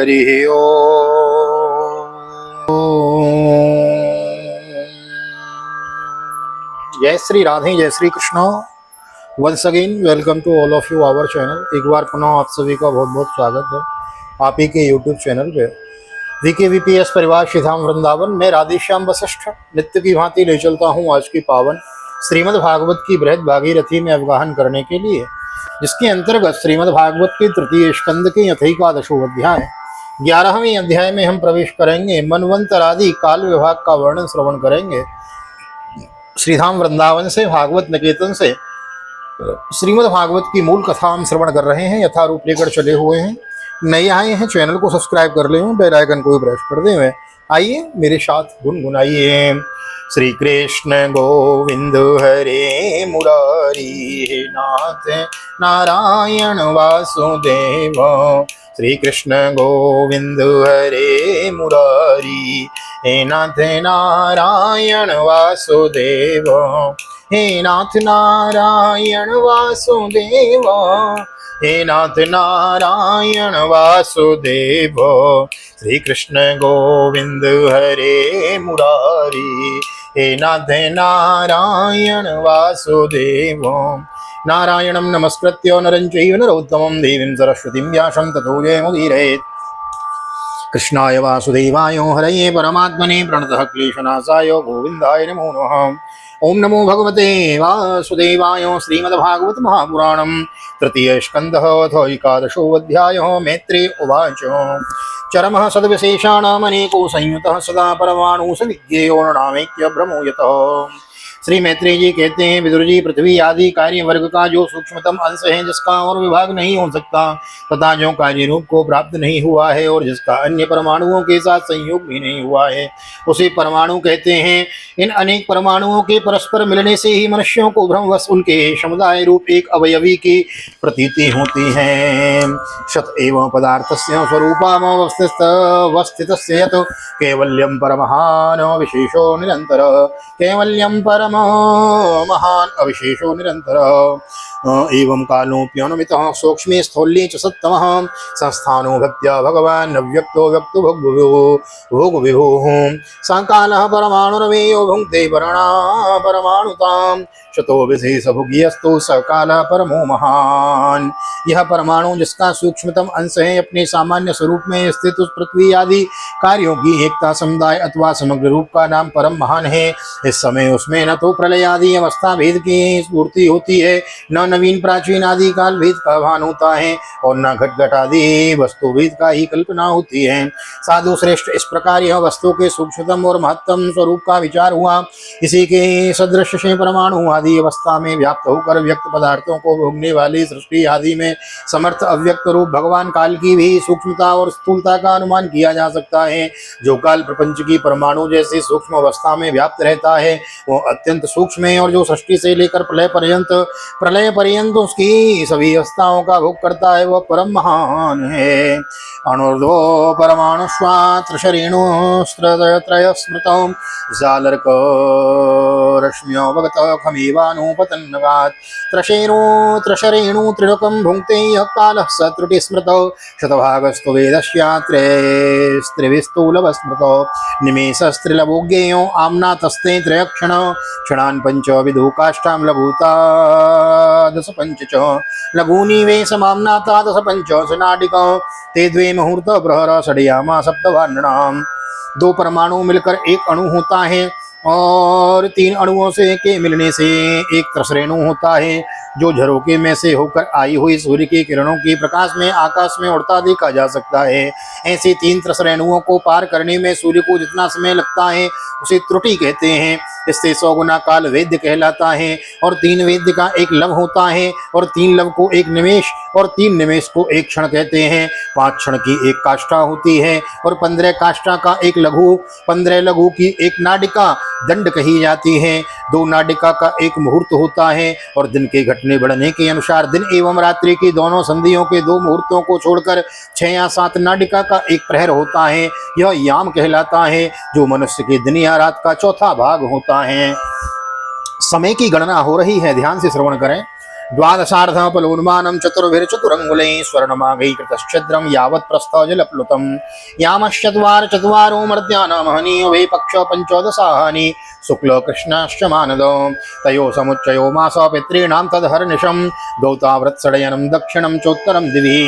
हरि जय श्री राधे, जय Shri Krishna. Once again welcome to all of you our channel. एक बार पुनः आप सभी का बहुत बहुत स्वागत है आप ही के यूट्यूब चैनल पे VKVPS परिवार श्रीधाम वृंदावन। मैं राधेश्याम वशिष्ठ नित्य की भांति ले चलता हूँ आज की पावन श्रीमद् भागवत की बृहद भागीरथी में अवगाहन करने के लिए, जिसके अंतर्गत श्रीमद् भागवत के तृतीय स्कंद के यथैकादशो अध्याय 11वें अध्याय में हम प्रवेश करेंगे। मनवंतरादि काल विभाग का वर्णन श्रवण करेंगे। श्रीधाम वृंदावन से भागवत निकेतन से श्रीमद् भागवत की मूल कथा हम श्रवण कर रहे हैं, यथारूप लेकर चले हुए हैं। नए आए हैं चैनल को सब्सक्राइब कर ले, बेल आइकन को भी प्रेस कर दे हुए। आइए मेरे साथ गुनगुनाइए। श्री कृष्ण गोविंद हरे मुरारी नाथ नारायण वासुदेव। श्री कृष्ण गोविंद हरे मुरारी हे नाथ नारायण वासुदेव। हे नाथ नारायण वासुदेव। हे नाथ नारायण वासुदेव। श्री कृष्ण गोविंद हरे मुरारी हे नाथ नारायण वासुदेव। नारायणं नमस्कृत्य नरं चैव नरोत्तमं देवीं सरस्वतीं व्यासं ततो जयमुदीरयेत्। कृष्णाय वासुदेवाय हरये परमात्मने प्रणतः क्लेशनाशाय गोविन्दाय नमो नमः। ओम नमो भगवते वासुदेवाय। श्रीमद्भागवत महापुराणं तृतीय स्कंदः अथ एकादशो अध्यायः। मैत्रेय उवाच। चरमः सद्विशेषाणामनेको संयुतः सदा परमाणु सविज्ञेयो नृणामेक्य भ्रमो यतः। श्री मैत्रेय जी कहते हैं, विदुर जी, पृथ्वी आदि कार्य वर्ग का जो सूक्ष्मतम अंश है, जिसका और विभाग नहीं हो सकता, तथा जो कार्य रूप को प्राप्त नहीं हुआ है और जिसका अन्य परमाणुओं के साथ संयोग भी नहीं हुआ है, उसे परमाणु कहते हैं। इन अनेक परमाणुओं के परस्पर मिलने से ही मनुष्यों को भ्रमवश उनके समुदाय रूप एक अवयवी की प्रतीति होती है। शत एवं पदार्थस्य स्वरूपमवस्थितस्य यत् कैवल्यं परमहान विशेषो निरंतर। कैवल्यं परम महान अविशेषो निरंतर। एवं कालोऽप्यनुमितः सूक्ष्मे स्थौल्ये च सत्तमः। संस्थानो भक्त्या भगवान् अव्यक्तो व्यक्तो भोग विभुः। संकालः परमाणुरमेयो भुङ्क्ते वर्णा परमाणुताम्। शतो विशेष भुगियस्तु सकालः परमो महान। यह परमाणु जिसका सूक्ष्मतम अंश है, अपने सामान्य स्वरूप में स्थित उस पृथ्वी आदि कार्यों की एकता, समुदाय अथवा समग्र रूप का नाम परम महान है। इस समय उसमें न तो प्रलय आदि अवस्था भेद की स्फूर्ति होती है, न नवीन प्राचीन आदि काल भेद का भान होता है, और न घट घट आदि वस्तु भेद का ही कल्पना होती है। साधु श्रेष्ठ, इस प्रकार यह वस्तु के सूक्ष्मतम और महत्तम स्वरूप का विचार हुआ। इसी के सदृश से परमाणु आदि अवस्था में व्याप्त होकर व्यक्त पदार्थों को भोगने वाली सृष्टि आदि में समर्थ अव्यक्त रूप भगवान काल की भी सूक्ष्मता और स्थूलता का अनुमान किया जा सकता है। जो काल प्रपंच की परमाणु जैसी सूक्ष्म अवस्था में व्याप्त रहता है, वो अत्यंत सूक्ष्म है, और जो सृष्टि से लेकर प्रलय पर्यंत उसकी सभी अवस्थाओं का भोग करता है, वह परम महान है। अणुर्ध्वो परमाणुष्वा शरेणुस्त्रय स्मृतौ जालर्क रश्म्यो भगत खमेवानुपतन्नगात्। त्रशरेणु त्रिलोकं भुङ्क्ते यः कालः स त्रुटि स्मृतौ। शतभागस्तु वेदस्यात्रेस्त्रिविस्तूलभ स्मृतौ। निमेषस्त्रिलभोज्ञेयो आम्ना तस्ते त्रयक्षण। क्षणान् पंच विदु काष्ठां लभूता दश पंच च। लघूनि वे समाम्नाता दश पंच सनाडिका। ते द्वे मुहूर्त प्रहर षड्यामा सप्तवर्णाम। दो परमाणु मिलकर एक अणु होता है, और तीन अणुओं से के मिलने से एक त्रसरेणु होता है, जो झरोके में से होकर आई हुई सूर्य की किरणों की प्रकाश में आकाश में उड़ता देखा जा सकता है। ऐसे तीन त्रसरेणुओं को पार करने में सूर्य को जितना समय लगता है, उसे त्रुटि कहते हैं। इससे 100 गुना काल वेद्य कहलाता है, और 3 वेद्य का एक लव होता है, और 3 लव को एक निमेष, और 3 निमेष को एक क्षण कहते हैं। 5 क्षण की एक काष्ठा होती है, और 15 काष्ठा का एक लघु, 15 लघु की एक नाडिका दंड कही जाती है। 2 नाडिका का एक मुहूर्त होता है, और दिन के घटने बढ़ने के अनुसार दिन एवं रात्रि की दोनों संधियों के 2 मुहूर्तों को छोड़कर 6 या 7 नाडिका का एक प्रहर होता है। यह याम कहलाता है, जो मनुष्य के दिन या रात का चौथा भाग होता है। समय की गणना हो रही है, ध्यान से श्रवण करें। द्वादशार्धफलोन्मानं चतुर्भिर्चतुरङ्गुलैः स्वर्णमाघैकृतश्छिद्रं यावत् प्रस्थजलप्लुतं यामश्चत्वारो मर्त्यानामहनीयो वै पक्ष पञ्चोदशानि शुक्ल कृष्णाश्च मानदो तयो समुच्चयो मास पितॄणां तदहर्निशं गौताव्रतसडयनं दक्षिणं चोत्तरं दिवि।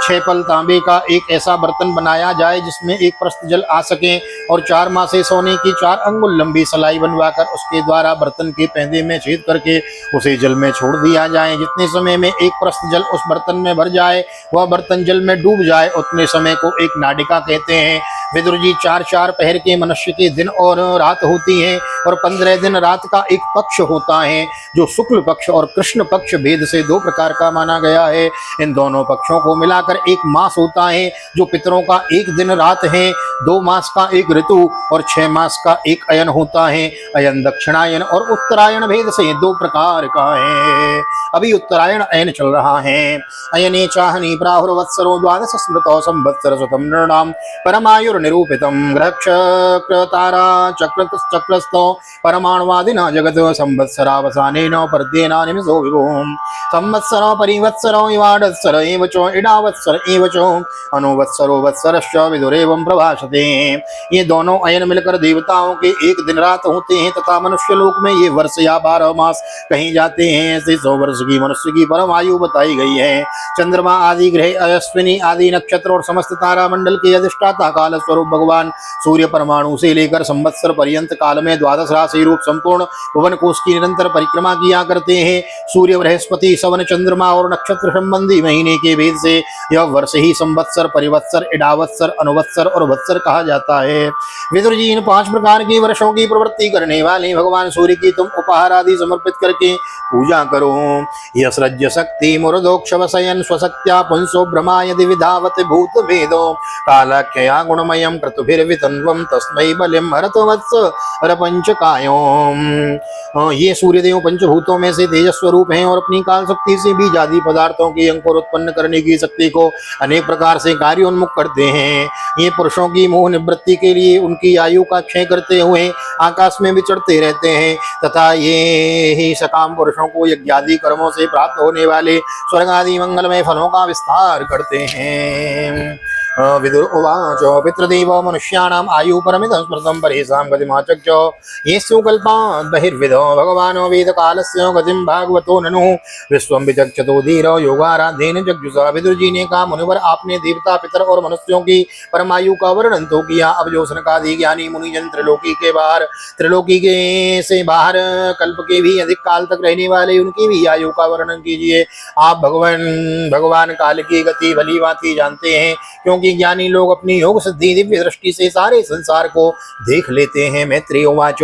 6 पल तांबे का एक ऐसा बर्तन बनाया जाए जिसमें 1 प्रस्थ जल आ सके और 4 मासे सोने की 4 अंगुल लंबी सलाई बनवाकर उसके द्वारा बर्तन के पैंदे में छेद करके उसे जल में छोड़ दिया जाए। जितने समय में 1 प्रस्थ जल उस बर्तन में भर जाए, वह बर्तन जल में डूब जाए, उतने समय को एक नाडिका कहते हैं। विदुर जी 4-4 पहर के मनुष्य के दिन और रात होती है और 15 दिन रात का एक पक्ष होता है, जो शुक्ल पक्ष और कृष्ण पक्ष भेद से 2 प्रकार का माना गया है। इन दोनों पक्षों को मिलाकर 1 मास होता है, जो पितरों का 1 दिन रात है, 2 मास का 1 ऋतु और 6 मास का 1 अयन होता है। अयन दक्षिणायन और उत्तरायण भेद से 2 प्रकार का है। अभी उत्तरायण अयन चल रहा है। अयने चाहनी प्राहुर्वत्सरो द्वादश स्मृतो संवत्सर सुतम नृणाम परमायुर्निरूपितम ग्रहक्षतारा चक्रस्थो परमाणुवादिना जगत संवत्सरावसानेन पर्द्येना निमिषो विभुम संवत्सरो परिवत्सरो इवाडत्सर एव च इडावत्सर एव च अनुवत्सरो वत्सरश्च विदुरेवं प्रभाषते। ये दोनों अयन मिलकर देवताओं के 1 दिन रात होते हैं तथा मनुष्य लोक में ये वर्ष या 12 मास कहीं जाते हैं। ऐसे 100 वर्ष की मनुष्य की परम आयु बताई गई है। चंद्रमा आदि ग्रह, अश्विनी आदि नक्षत्र और समस्त तारा मंडल के अधिष्ठाता काल स्वरूप भगवान सूर्य परमाणु से लेकर संवत्सर पर्यंत काल में 12 राशि रूप संपूर्ण भुवन कोश की निरंतर परिक्रमा किया करते हैं। सूर्य, बृहस्पति, सवन, चंद्रमा और नक्षत्र संबंधी महीने के भेद से यह वर्ष ही संवत्सर, परिवत्सर, इडावत्सर, अनुवत्सर और वत्सर कहा जाता है। विदुर जी, इन 5 प्रकार की वर्षों की प्रवृत्ति करने वाले भगवान सूर्य की तुम उपहार आदि समर्पित करके पूजा करो। यस्रज्य शक्ति मुरदोक्षवसयन स्वशक्त्या पुंसो ब्रह्मा यदि विधावत भूत भेदो कालाख्यया गुणमयम क्रतुभिर्वितन्वम तस्मै बलिम हरत वत्स पंचकायों। ये सूर्यदेव पंचभूतों में से तेजस स्वरूप हैं और अपनी काल शक्ति से बीज आदि पदार्थों की अंकुर उत्पन्न करने की शक्ति को अनेक प्रकार से कार्योन्मुख करते हैं। ये पुरुषों की मोह निवृत्ति के लिए उनकी आयु का क्षय करते हुए आकाश में विचरते रहते हैं तथा ये ही सकाम पुरुषों को यज्ञादि कर्मों से प्राप्त होने वाले स्वर्ग आदि मंगलमय फलों का विस्तार करते हैं। विदुर उवाच पितृदेव मनुष्याणाम आयु परमिदं स्मृतं परेषां गतिमाचक्ष येषु कल्पात् बहिर्विदो भगवान् वेद कालस्य गतिं भागवतो ननु विश्वं विचक्षतो धीरो योगाराध्येन जगजुषा। विदुर जी ने कहा, मुनिवर, आपने देवता, पितर और मनुष्यों की परमायु का वर्णन तो किया, अब जो सनकादि ज्ञानी मुनिजन त्रिलोकी के से बाहर कल्प के भी अधिक काल तक रहने वाले उनकी भी आयु का वर्णन कीजिए। आप भगवान काल की गति भली भांति जानते हैं, क्योंकि ज्ञानी लोग अपनी योग सिद्धि दिव्य दृष्टि से सारे संसार को देख लेते हैं। मैत्रेय उवाच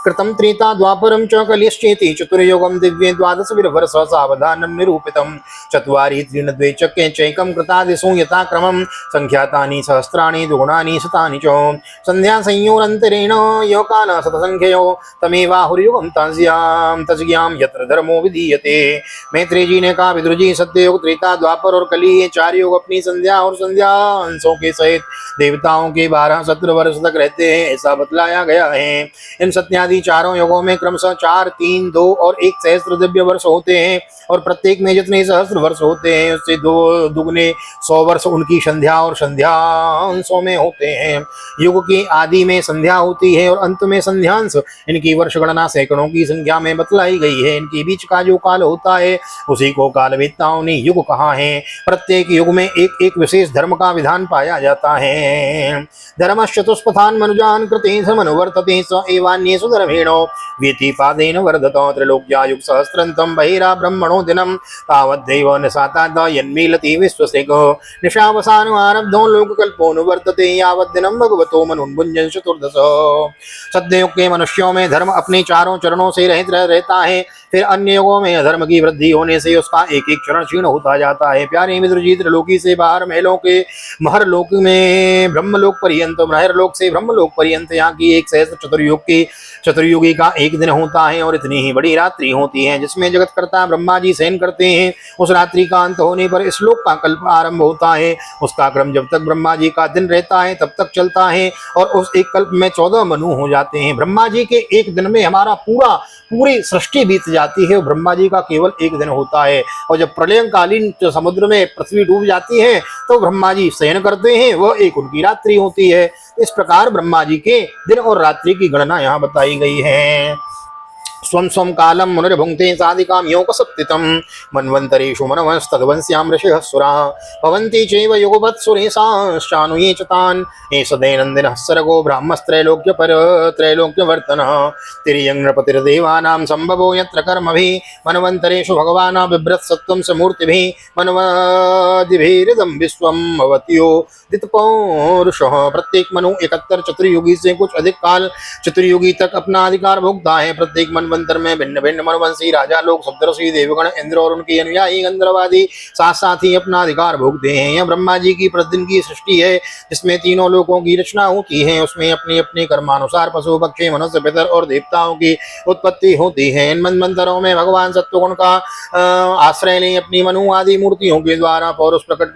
कृतं त्रेता द्वापरं च कलिश्चेति चतुर्युगं दिव्ये द्वादश विरवर्ष सावधानं निरूपितं चत्वारि त्रीन् द्वे चक्रे चैकं कृतादिषु यथाक्रमं संख्यातानि सहस्राणि द्विगुणानि शतानि च संध्या संयोरन्तरेण यो कालः शतसंख्ययो तमेवाहुर्युगं तस्यां यत्र धर्मो विधीयते। मैत्रेय जी ने कहा, विदुर जी, सत्ययुग, त्रेता, द्वापर और कली, ये 4 युग अपनी संध्या और संध्या अंशों के सहित देवताओं के 12 सत्र वर्ष तक रहते हैं, ऐसा बतलाया गया है। इन सत्यादि चारों युगों में क्रमशः 4, 3, 2 और 1 सहस्त्र दिव्य वर्ष होते हैं और प्रत्येक में जितने सहस्त्र वर्ष होते हैं उससे 2 दुगने 100 वर्ष उनकी संध्या और संध्या अंशों में होते हैं। युग की आदि में संध्या होती है और अंत में संध्यांश। इनकी वर्ष गणना सैकड़ों की संख्या में बतलाई गई है। इनके बीच का जो काल होता है उसी को कालवेत्ताओं ने युग कहा है। प्रत्येक युग में एक एक विशेष धर्म का विधान पाया जाता है। धर्मश्चतुष्पथान् मनुजान् कृते समनुवर्तते स एवान्येषु धर्मेणो व्यतिपादेन वर्धतो त्रैलोक्यायुग सहस्रन्तं बहिरा ब्रह्मणो दिनं तावद्दैव निशाताद यन्मीलति विश्वसेको निशावसानो आरब्धो लोककल्पोऽनुवर्तते यावद्दिनं भगवतो मनुन्भुञ्जन् चतुर्दश। सद्ययुग के मनुष्यों में धर्म अपने चारों चरणों से रहित रहता है, फिर अन्य युगों में अधर्म की वृद्धि होने से उसका एक एक चरण क्षीण होता जाता है। प्यारे मित्र जी, त्रिलोकी से बाहर महलों के महरलोक में ब्रह्मलोक पर्यंत, महरलोक से ब्रह्मलोक पर्यंत यहाँ की 1 सहस्त्र चतुर्युग की चतुर्युगी का एक दिन होता है और इतनी ही बड़ी रात्रि होती है जिसमें जगतकर्ता ब्रह्मा जी शयन करते हैं। उस रात्रि का अंत होने पर इस लोक का कल्प आरंभ होता है। उसका क्रम जब तक ब्रह्मा जी का दिन रहता है तब तक चलता है और उस एक कल्प में 14 मनु हो जाते हैं। ब्रह्मा जी के एक दिन में हमारा पूरी सृष्टि बीत जाती है। ब्रह्मा जी का केवल एक दिन होता है और जब प्रलयकालीन समुद्र में पृथ्वी डूब जाती है तो ब्रह्मा जी शयन करते हैं, वह एक उनकी रात्रि होती है। इस प्रकार ब्रह्मा जी के दिन और रात्रि की गणना यहाँ बताई गई है। स्वं स्वं कालम मुनिर्भुङ्क्ते साधिकां योगसत्तितं मन्वन्तरेषु मनवस्तद्वंस्यां ऋषयः सुराः भवन्ति चैव युगपत्सुरेशांश्चानुये च तान् एष दैनन्दिनः सर्गो ब्राह्मस्त्रैलोक्यवर्तनः तिर्यं नृपतिर्देवानां सम्भवो यत्र कर्मभिः मन्वन्तरेषु भगवान् बिभ्रत्सत्त्वं समूर्तिभिः मन्वदिभिरिदं विश्वं भवत्यो दितपौरुषः। प्रत्येक मनु 71 चतुर्युगी से कुछ अधिक काल चतुर्युगी तक अपना अधिकार भोगता है। प्रत्येक मनवंतर में भिन्न भिन्न मनवंशी राजा लोग, सप्तर्षि, देवगण, इंद्र और उनके अनुयायी गंधर्वादी साथ साथ ही अपना अधिकार भोगते हैं। यह ब्रह्मा जी की प्रतिदिन की सृष्टि है जिसमें तीनों लोकों की रचना होती है। उसमें अपने अपने कर्मानुसार पशु पक्षी मनुष्य पितर और देवताओं की उत्पत्ति होती है। इन मनवंतरों में भगवान सत्वगुण का आश्रय ले अपनी मनु आदि मूर्तियों के द्वारा पौरुष प्रकट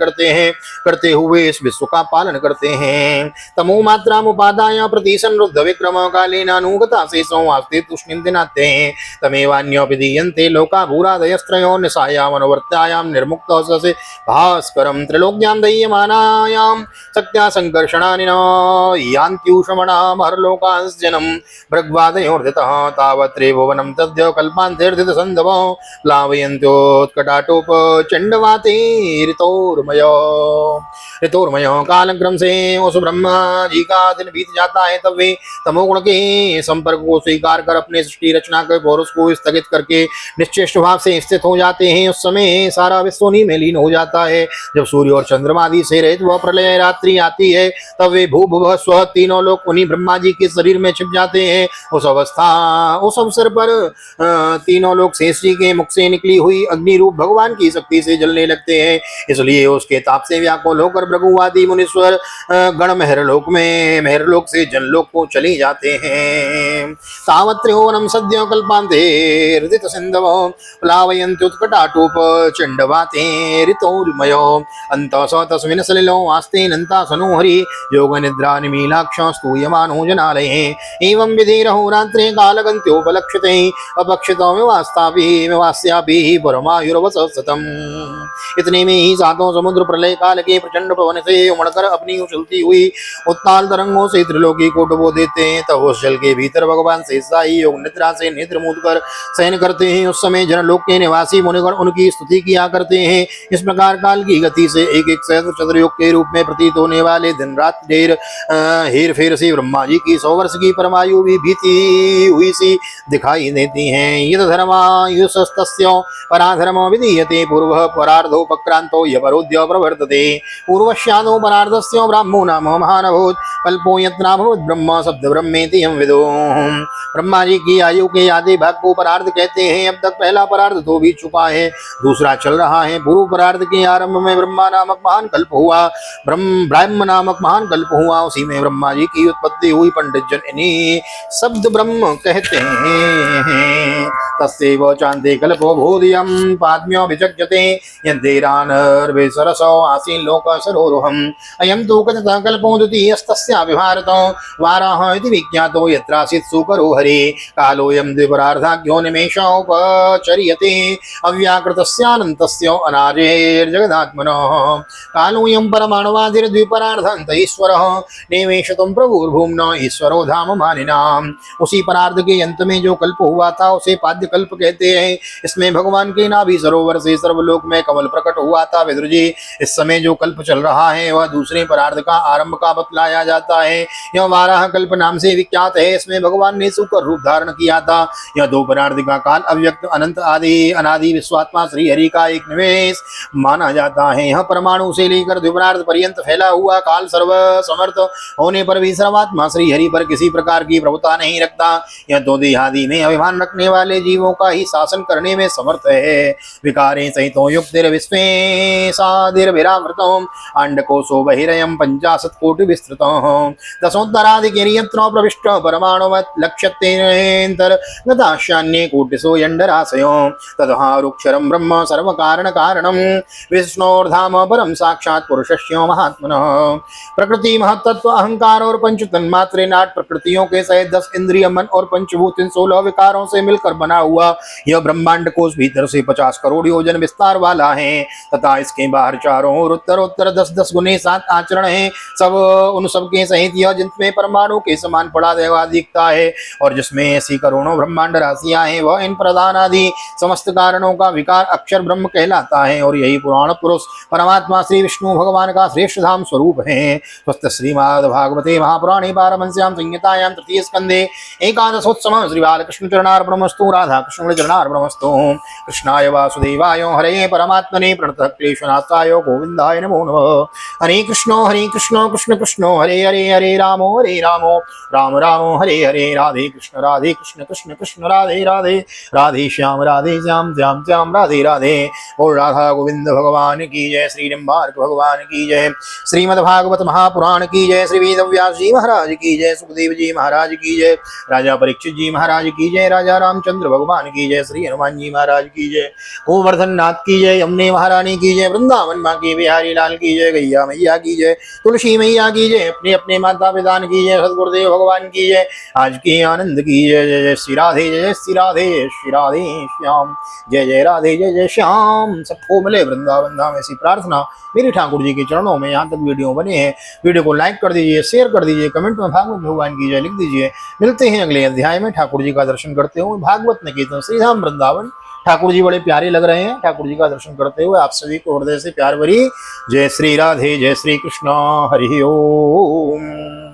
करते हुए इस विश्व का पालन करते हैं। तमो मात्रा उपादाय प्रतिशन रुद्ध विक्रम कालेनानुगता शेषों आस्ते तुष्णिं दिनाते हैं तमेवान्योपदीयन्ते लोका भूरादयस्त्रयो निशायाम अनुवर्त्यायां निर्मुक्तो ससे भास्करं त्रिलोक्यां दह्यमानायां शक्त्या संकर्षणानिना यान्त्युषमणां हरलोकांस्जनं भृग्वादयोर्धितः तावत्रे भुवनं तद्य कल्पान्तेर्धित संधवो लावयन्त्योत्कटाटोप चण्डवाते ऋतोर्मयो कालक्रम से उस ब्रह्मा जी का दिन बीत जाता है तब वे तमोगुण के संपर्क को स्वीकार कर अपने सृष्टि रचना के पौरुष को स्थगित करके निश्चेष्ट भाव से स्थित हो जाते हैं। उस समय सारा विश्व उन्हीं में लीन हो जाता है। जब सूर्य और चंद्रमा आदि से रहित वह प्रलय रात्रि आती है तब वे भू भुव स्व तीनों लोग उन्हीं ब्रह्मा जी के शरीर में छिप जाते हैं। उस अवसर पर तीनों लोग शेष जी के मुख से निकली हुई अग्नि रूप भगवान की शक्ति से जलने लगते हैं। इसलिए उसके ताप से व्याकुल होकर भृगुवादी मुनीश्वर गण मेहरलोक से जनलोक को चले जाते हैं। तावत्र्योवनं सद्यो कल्पान्ते हृदित सिन्धवो प्लावयन्त्युत्कटाटोप चण्डवाते ऋतोर्मयो अन्तः स तस्मिन् सलिलो आस्ते नन्तासनो हरि योगनिद्रा निमीलाक्षो स्तूयमानो जनालये एवं विधिरहो रात्रे कालगन्त्योपलक्ष्यते अपक्षितो विवास्यापि परमायुर्वस सतम्। इतने में ही सातों समुद्र प्रलय काल के प्रचंड पवन से उमड़कर अपनी उछलती हुई उत्ताल तरंगों से त्रिलोकी को डुबो देते हैं। तब उस जल के भीतर भगवान शेषशायी योग निद्रा से नेत्र मूंद कर शयन करते हैं। उस समय जनलोक के निवासी मुनिगण उनकी स्तुति किया करते हैं। इस प्रकार काल की गति से एक एक सहस्त्र चतुर्युग के रूप में प्रतीत होने वाले दिन रात हेर फेर से ब्रह्मा जी की 100 वर्ष की परमायु भी बीती हुई सी दिखाई देती है। यद धर्मायुषस्तस्य पराधर्मो विधीयते पूर्व परार्धोपक्रांतो यपरोध्य प्रवर्तते पूर्वश्यादो परार्धस्य ब्राह्मो नाम महानभूत कल्पो यत्राभवत् ब्रह्म शब्द ब्रह्मेति यं विदो। ब्रह्मा जी की आयु के आधे भाग को परार्ध कहते हैं। अब तक पहला परार्ध तो भी चुका है, दूसरा चल रहा है। पूर्व परार्ध के आरंभ में ब्रह्मा नामक महान कल्प हुआ, ब्रह्म नामक महान कल्प हुआ। उसी में ब्रह्मा जी की उत्पत्ति हुई। पंडित जन इन्हीं शब्द ब्रह्म कहते हैं। तस्यैव चान्ते कल्पो भूदियं पाद्म्यो विचक्षते यद्देरानर्वे सरसो आसीन लोकसरोरुहम् अयं तु कथितः कल्पो द्वितीयस्तस्यापि भारतो वाराह इति विख्यातो यत्रासीत् सुकरो हरे कालोऽयं द्विपरार्धाख्यो निमेषोपचर्यते अव्याकृतस्यानन्तस्य अनार्यैर्जगदात्मनः कालोऽयं परमाणुवादिर्द्विपरार्धान्त ईश्वरः निमेषतं प्रभुर्भुम्ना ईश्वरो धाम मानिनाम्। उसी परार्ध के अंत में जो कल्प हुआ था उसे पाद्य कल्प कहते हैं। इसमें भगवान के नाभि सरोवर से सर्वलोक में कमल प्रकट हुआ था। विदुर जी, इस समय जो कल्प चल रहा है वह दूसरे परार्ध का आरंभ का बतलाया जाता है। यह वाराह कल्प नाम से विख्यात है। इसमें भगवान ने सुकर रूप धारण किया था। यह दो परार्ध का काल अव्यक्त अनंत आदि अनादि विश्वात्मा श्री हरि का एक निवेश माना जाता है। यह परमाणु से लेकर द्विपरार्ध पर्यंत फैला हुआ काल सर्व समर्थ होने पर भी सर्वात्मा श्री हरि पर किसी प्रकार की प्रभुता नहीं रखता। यह दो देहादि में अभिमान रखने वाले जीव जीवों का ही शासन करने में समर्थ है। विकारे सहितो युक्तिर्विश्वे साधिर्विरामृतो अंडकोशो बहिरयं पंचाशत् कोटि विस्तृतो दशोत्तराधिकिर्यत्रो प्रविष्टो परमाणुवत् लक्ष्यतेऽन्तर्गताश्चान्ये कोटिशो यण्डराशयो तदहारुक्षरं ब्रह्म सर्वकारणकारणं विष्णोर्धाम परम साक्षात् पुरुषस्य महात्मनः। प्रकृति महत्त्व अहंकार और पंच तन्मात्रे नाट प्रकृतियों के सहित 10 इंद्रिय मन और पंचभूत इन 16 विकारों से मिलकर बना हुआ यह ब्रह्मांड कोश भीतर से 50 करोड़ योजन विस्तार वाला है तथा इसके बाहर चारों ओर उत्तर उत्तर 10-10 गुने 7 आचरण है। सब उन सब के सहित यह जिनमें परमाणु के समान पड़ा देवा दिखता है और जिसमें ऐसी करोड़ों ब्रह्मांड राशियां हैं वह इन प्रधान आदि समस्त कारणों का विकार अक्षर ब्रह्म कहलाता है। और यही पुराण पुरुष परमात्मा श्री विष्णु भगवान का श्रेष्ठ धाम स्वरूप है। स्वस्थ श्रीमद्भागवते महापुराणे पारमहंस्यां संहितायां तृतीय स्कंदे एकादशोत्सवः श्री बालकृष्ण चरणार्पणमस्तु राधा कृष्ण चरणार्पणमस्तु। कृष्णाय वासुदेवाय हरे परमात्मने प्रणतः क्लेशनाशाय गोविंदाय नमो नमः। हरे कृष्ण कृष्ण कृष्ण हरे हरे हरे राम राम राम हरे हरे राधे कृष्ण कृष्ण कृष्ण राधे राधे राधे श्याम श्याम श्याम राधे राधे। और राधा गोविंद भगवान की जय, श्री निम्बार्क भगवान की जय, श्रीमद्भागवत महापुराण की जय, श्री वेदव्यास जी महाराज की जय, सुखदेव जी महाराज की जय, राजा परीक्षित जी महाराज की जय, राजा रामचंद्र भगवान की जय, श्री हनुमान जी महाराज की जय, गोवर्धन नाथ की जय, यमुने महारानी की जय, वृंदावन माँ की बिहारी लाल की जय, गैया मैया की जय, तुलसी मैया की जय, अपने अपने माता पिता की जय, सदगुरुदेव भगवान की जय, आज की आनंद की जय। जय जय श्री राधे, जय श्री राधे, श्री राधे श्याम, जय जय राधे, जय जय श्याम। सबको मिले वृंदावन धाम ऐसी प्रार्थना मेरे ठाकुर जी के चरणों में। यहाँ तक वीडियो बने हैं, वीडियो को लाइक कर दीजिए, शेयर कर दीजिए, कमेंट में भागवत भगवान की जय लिख दीजिए। मिलते हैं अगले अध्याय में ठाकुर जी का दर्शन करते हुए भागवत निकेतन श्री धाम वृंदावन। ठाकुर जी बड़े प्यारे लग रहे हैं। ठाकुर जी का दर्शन करते हुए आप सभी को हृदय से प्यार भरी जय श्री राधे, जय श्री कृष्ण, हरि ओम।